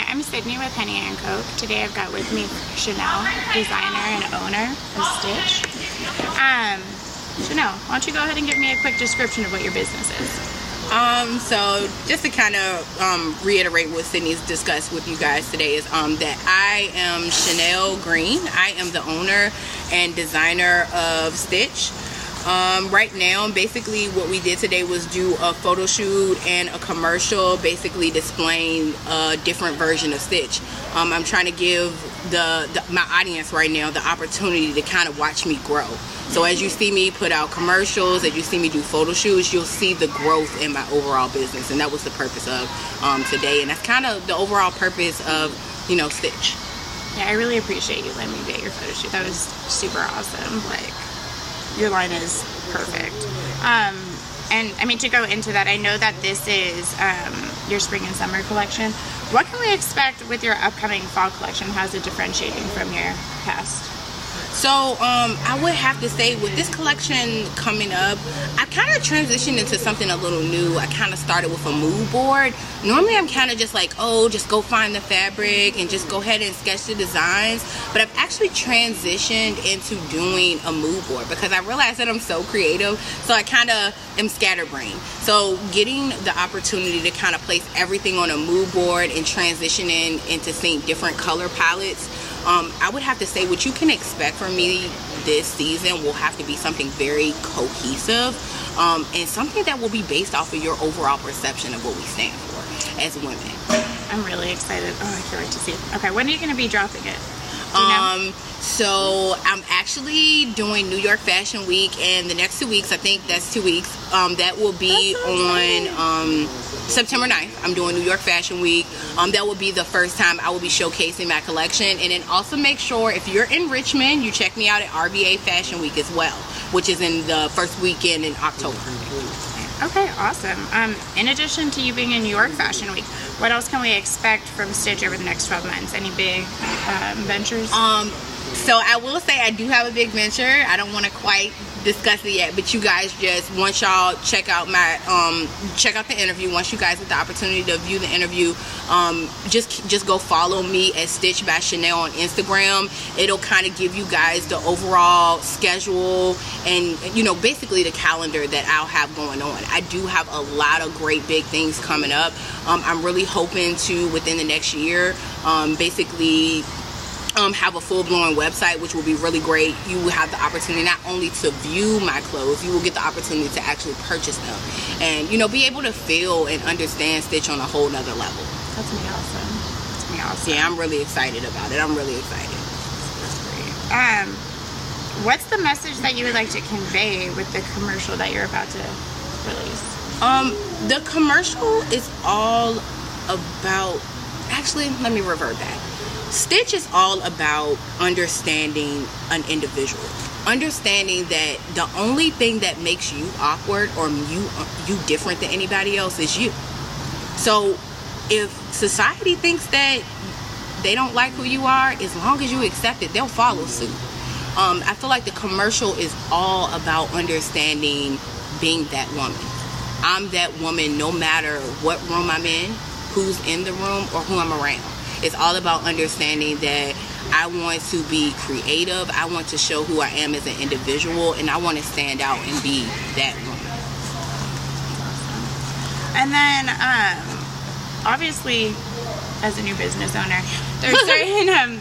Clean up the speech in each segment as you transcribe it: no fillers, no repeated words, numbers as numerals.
I'm Sydney with Henny & Coke. Today I've got with me Chanel, designer and owner of Stitch. Chanel, why don't you go ahead and give me a quick description of what your business is? So just to kind of reiterate what Sydney's discussed with you guys today is that I am Chanel Green. I am the owner and designer of Stitch. Right now, basically what we did today was do a photo shoot and a commercial basically displaying a different version of Stitch. I'm trying to give my audience right now the opportunity to kind of watch me grow. So as you see me put out commercials, as you see me do photo shoots, you'll see the growth in my overall business, and that was the purpose of today, and that's kind of the overall purpose of, you know, Stitch. Yeah, I really appreciate you letting me be at your photo shoot. That was super awesome. Like, your line is perfect. And I mean, to go into that, I know that this is your spring and summer collection. What can we expect with your upcoming fall collection? How's it differentiating from your past? So I would have to say with this collection coming up, I kind of transitioned into something a little new. I kind of started with a mood board. Normally I'm kind of just like, oh, just go find the fabric and just go ahead and sketch the designs. But I've actually transitioned into doing a mood board because I realized that I'm so creative. So I kind of am scatterbrained. So getting the opportunity to kind of place everything on a mood board and transitioning into seeing different color palettes, I would have to say what you can expect from me this season will have to be something very cohesive and something that will be based off of your overall perception of what we stand for as women. I'm really excited. Oh, I can't wait to see it. Okay, when are you going to be dropping it? Do you know? So I'm actually doing New York Fashion Week, and the next 2 weeks, I think that's 2 weeks, that will be on September 9th. I'm doing New York Fashion Week. That will be the first time I will be showcasing my collection. And then also make sure if you're in Richmond, you check me out at RVA Fashion Week as well, which is in the first weekend in October. Okay, awesome. In addition to you being in New York Fashion Week, what else can we expect from Stitch over the next 12 months? Any big ventures? So I will say I do have a big venture. I don't want to quite discuss it yet, but you guys just, once y'all check out my check out the interview, once you guys get the opportunity to view the interview, just go follow me at Stitch by Chanel on Instagram. It'll kind of give you guys the overall schedule and, you know, basically the calendar that I'll have going on. I do have a lot of great big things coming up. I'm really hoping to, within the next year, basically have a full-blown website, which will be really great. You will have the opportunity not only to view my clothes, you will get the opportunity to actually purchase them and, you know, be able to feel and understand Stitch on a whole nother level. That's me awesome. That's me awesome. Yeah, I'm really excited about it. I'm really excited. That's great. What's the message that you would like to convey with the commercial that you're about to release? The commercial is all about, actually, let me revert back. Stitch is all about understanding an individual. Understanding that the only thing that makes you awkward or you different than anybody else is you. So if society thinks that they don't like who you are, as long as you accept it, they'll follow suit. I feel like the commercial is all about understanding being that woman. I'm that woman no matter what room I'm in, who's in the room, or who I'm around. It's all about understanding that I want to be creative. I want to show who I am as an individual, and I want to stand out and be that woman. And then, obviously, as a new business owner,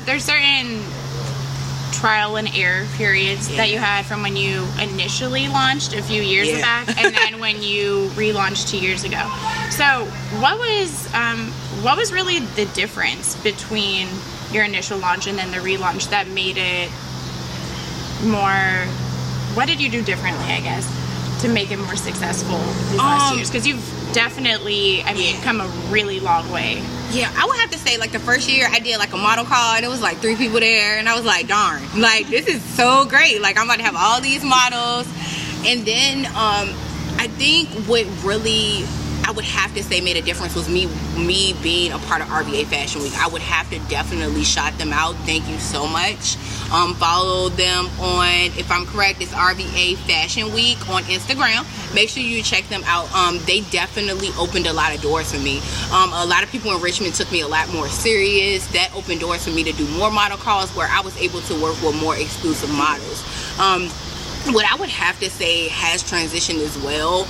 there's certain trial and error periods that you had from when you initially launched a few years back, and then when you relaunched 2 years ago. So what was really the difference between your initial launch and then the relaunch that made it more, what did you do differently, I guess, to make it more successful these last 2 years? Because you've definitely, I mean, come a really long way. Yeah, I would have to say, like, the first year I did, like, a model call, and it was, like, 3 people there, and I was like, darn, like, this is so great. Like, I'm about to have all these models. And then I think what really, I would have to say made a difference was me being a part of RVA Fashion Week. I would have to definitely shout them out. Thank you so much. Follow them on, if I'm correct, it's RVA Fashion Week on Instagram. Make sure you check them out. They definitely opened a lot of doors for me. A lot of people in Richmond took me a lot more serious. That opened doors for me to do more model calls where I was able to work with more exclusive models. What I would have to say has transitioned as well.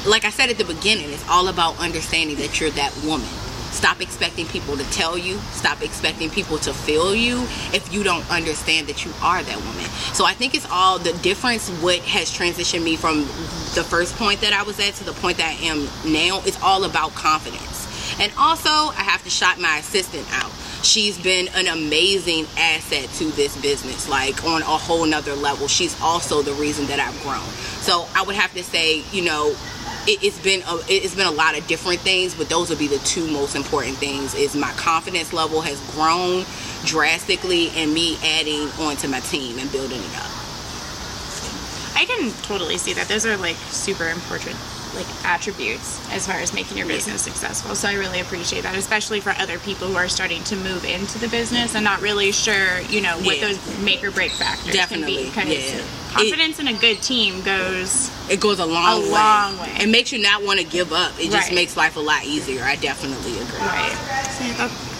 Like I said at the beginning, it's all about understanding that you're that woman. Stop expecting people to tell you. Stop expecting people to feel you if you don't understand that you are that woman. So I think it's all the difference. What has transitioned me from the first point that I was at to the point that I am now, it's all about confidence. And also, I have to shout my assistant out. She's been an amazing asset to this business, like on a whole nother level. She's also the reason that I've grown. So I would have to say, you know, it's been a lot of different things, but those would be the two most important things. Is my confidence level has grown drastically, and me adding onto my team and building it up. I can totally see that. Those are like super important like attributes as far as making your business successful. So I really appreciate that, especially for other people who are starting to move into the business and not really sure, you know, what those make or break factors can be. Because confidence in a good team goes a long way. It makes you not want to give up. It just makes life a lot easier. I definitely agree. Right. So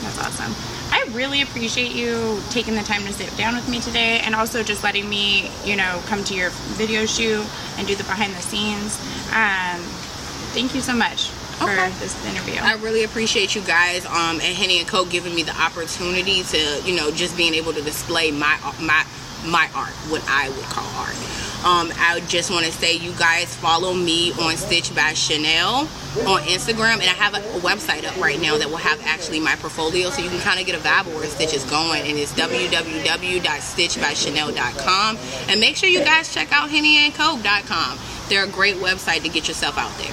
that's awesome. I really appreciate you taking the time to sit down with me today, and also just letting me, you know, come to your video shoot and do the behind the scenes. Thank you so much for this interview. I really appreciate you guys at Henny & Co. giving me the opportunity to, you know, just being able to display my art, what I would call art. I just want to say, you guys follow me on Stitch by Chanel on Instagram, and I have a website up right now that will have actually my portfolio, so you can kind of get a vibe of where Stitch is going, and it's www.stitchbychanel.com. And make sure you guys check out hennyandco.com. They're a great website to get yourself out there.